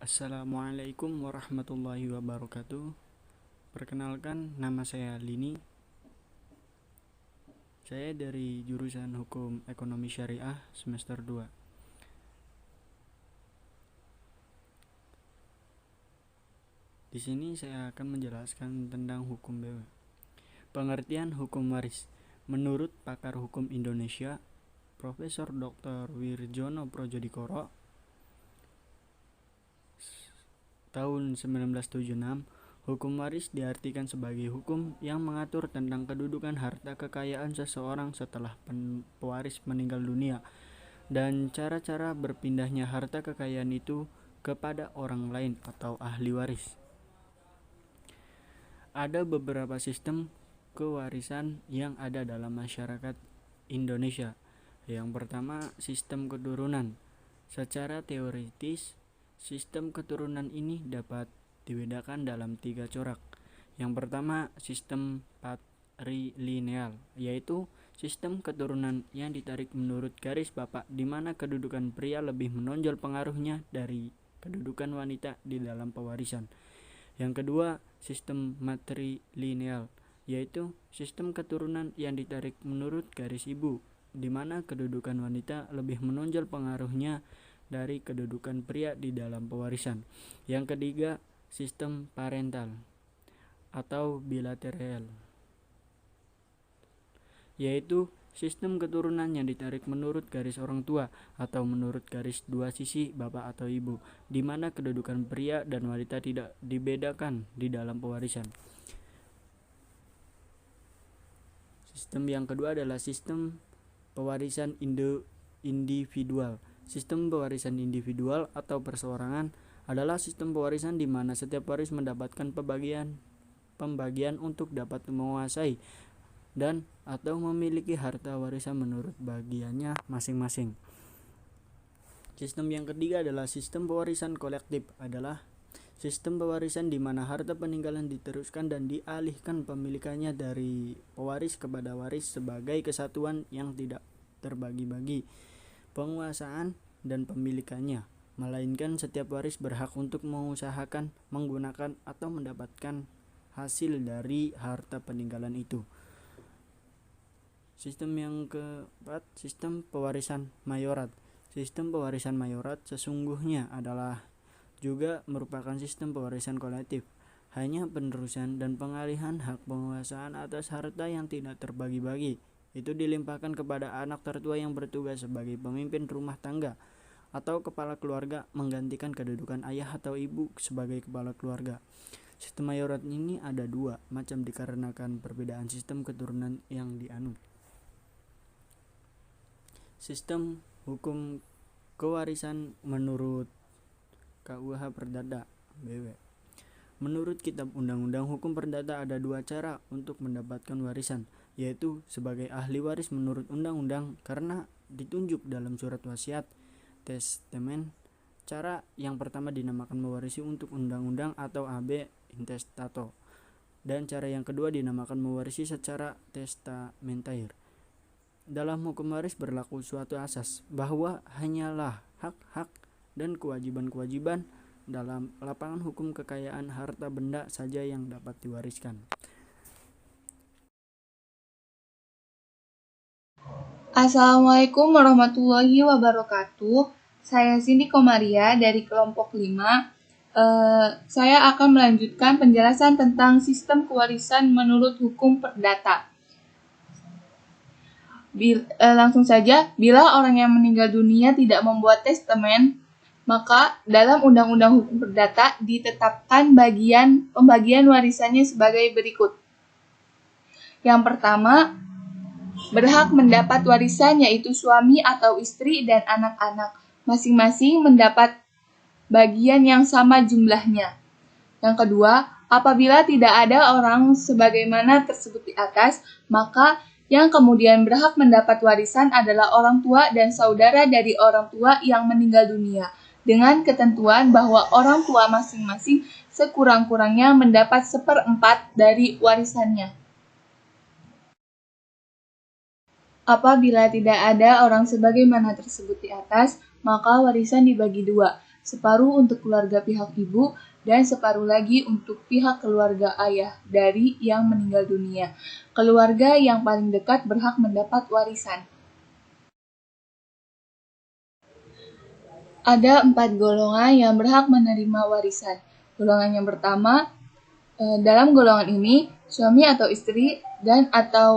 Assalamualaikum warahmatullahi wabarakatuh. Perkenalkan, nama saya Lini. Saya dari jurusan Hukum Ekonomi Syariah semester 2. Di sini saya akan menjelaskan tentang hukum BW. Pengertian hukum waris. Menurut pakar hukum Indonesia, Profesor Dr. Wirjono Projodikoro, tahun 1976, hukum waris diartikan sebagai hukum yang mengatur tentang kedudukan harta kekayaan seseorang setelah pewaris meninggal dunia dan cara-cara berpindahnya harta kekayaan itu kepada orang lain atau ahli waris. Ada beberapa sistem kewarisan yang ada dalam masyarakat Indonesia. Yang pertama, sistem keturunan. Secara teoritis, sistem keturunan ini dapat dibedakan dalam 3 corak. Yang pertama, sistem patrilineal, yaitu sistem keturunan yang ditarik menurut garis bapak, di mana kedudukan pria lebih menonjol pengaruhnya dari kedudukan wanita di dalam pewarisan. Yang kedua, sistem matrilineal, yaitu sistem keturunan yang ditarik menurut garis ibu, di mana kedudukan wanita lebih menonjol pengaruhnya dari kedudukan pria di dalam pewarisan. Yang ketiga, sistem parental atau bilateral, yaitu sistem keturunan yang ditarik menurut garis orang tua atau menurut garis dua sisi bapak atau ibu, di mana kedudukan pria dan wanita tidak dibedakan di dalam pewarisan. Sistem yang kedua adalah sistem pewarisan individual. Sistem pewarisan individual atau perseorangan adalah sistem pewarisan di mana setiap waris mendapatkan pembagian untuk dapat menguasai dan atau memiliki harta warisan menurut bagiannya masing-masing. Sistem yang ketiga adalah sistem pewarisan kolektif, adalah sistem pewarisan di mana harta peninggalan diteruskan dan dialihkan pemilikannya dari pewaris kepada waris sebagai kesatuan yang tidak terbagi-bagi penguasaan dan pemilikannya, melainkan setiap waris berhak untuk mengusahakan, menggunakan, atau mendapatkan hasil dari harta peninggalan itu. Sistem yang keempat, sistem pewarisan mayorat. Sistem pewarisan mayorat sesungguhnya adalah juga merupakan sistem pewarisan kolektif, hanya penerusan dan pengalihan hak penguasaan atas harta yang tidak terbagi-bagi itu dilimpahkan kepada anak tertua yang bertugas sebagai pemimpin rumah tangga atau kepala keluarga, menggantikan kedudukan ayah atau ibu sebagai kepala keluarga. Sistem mayorat ini ada 2 macam dikarenakan perbedaan sistem keturunan yang dianut. Sistem hukum kewarisan menurut KUH Perdata BW. Menurut Kitab Undang-Undang Hukum Perdata ada 2 cara untuk mendapatkan warisan, yaitu sebagai ahli waris menurut undang-undang karena ditunjuk dalam surat wasiat testamen. Cara yang pertama dinamakan mewarisi untuk undang-undang atau AB intestato, dan cara yang kedua dinamakan mewarisi secara testamentair. Dalam hukum waris berlaku suatu asas bahwa hanyalah hak-hak dan kewajiban-kewajiban dalam lapangan hukum kekayaan harta benda saja yang dapat diwariskan. Assalamualaikum warahmatullahi wabarakatuh. Saya Cindy Komaria dari kelompok 5. Saya akan melanjutkan penjelasan tentang sistem kewarisan menurut hukum perdata. Langsung saja, bila orang yang meninggal dunia tidak membuat testamen, maka dalam Undang-Undang Hukum Perdata ditetapkan pembagian warisannya sebagai berikut. Yang pertama, berhak mendapat warisan yaitu suami atau istri dan anak-anak, masing-masing mendapat bagian yang sama jumlahnya. Yang kedua, apabila tidak ada orang sebagaimana tersebut di atas, maka yang kemudian berhak mendapat warisan adalah orang tua dan saudara dari orang tua yang meninggal dunia, dengan ketentuan bahwa orang tua masing-masing sekurang-kurangnya mendapat 1/4 dari warisannya. Apabila tidak ada orang sebagaimana tersebut di atas, maka warisan dibagi 2. separuh untuk keluarga pihak ibu, dan separuh lagi untuk pihak keluarga ayah dari yang meninggal dunia. Keluarga yang paling dekat berhak mendapat warisan. Ada 4 golongan yang berhak menerima warisan. Golongan yang pertama, dalam golongan ini, suami atau istri dan atau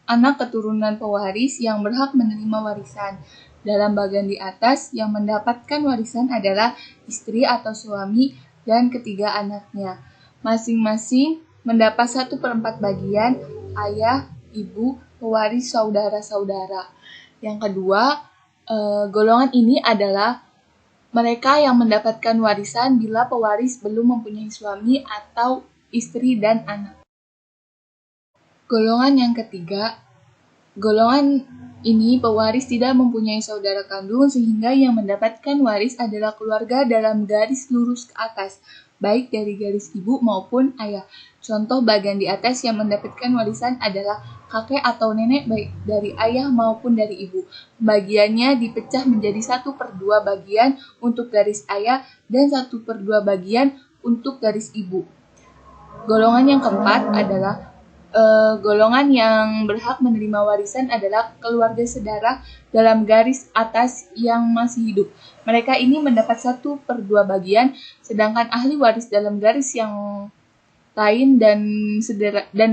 anak keturunan pewaris yang berhak menerima warisan. Dalam bagian di atas, yang mendapatkan warisan adalah istri atau suami dan ketiga anaknya. Masing-masing mendapat 1/4 bagian ayah, ibu, pewaris, saudara-saudara. Yang kedua, golongan ini adalah mereka yang mendapatkan warisan bila pewaris belum mempunyai suami atau istri dan anak. Golongan yang ketiga, golongan ini pewaris tidak mempunyai saudara kandung sehingga yang mendapatkan waris adalah keluarga dalam garis lurus ke atas, baik dari garis ibu maupun ayah. Contoh bagian di atas yang mendapatkan warisan adalah kakek atau nenek baik dari ayah maupun dari ibu. Bagiannya dipecah menjadi 1/2 bagian untuk garis ayah dan 1/2 bagian untuk garis ibu. Golongan yang keempat adalah golongan yang berhak menerima warisan adalah keluarga sedara dalam garis atas yang masih hidup. Mereka ini mendapat 1/2 bagian, sedangkan ahli waris dalam garis yang lain dan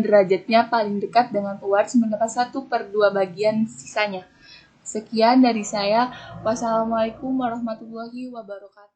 derajatnya paling dekat dengan pewaris mendapat 1/2 bagian sisanya. Sekian dari saya. Wassalamualaikum warahmatullahi wabarakatuh.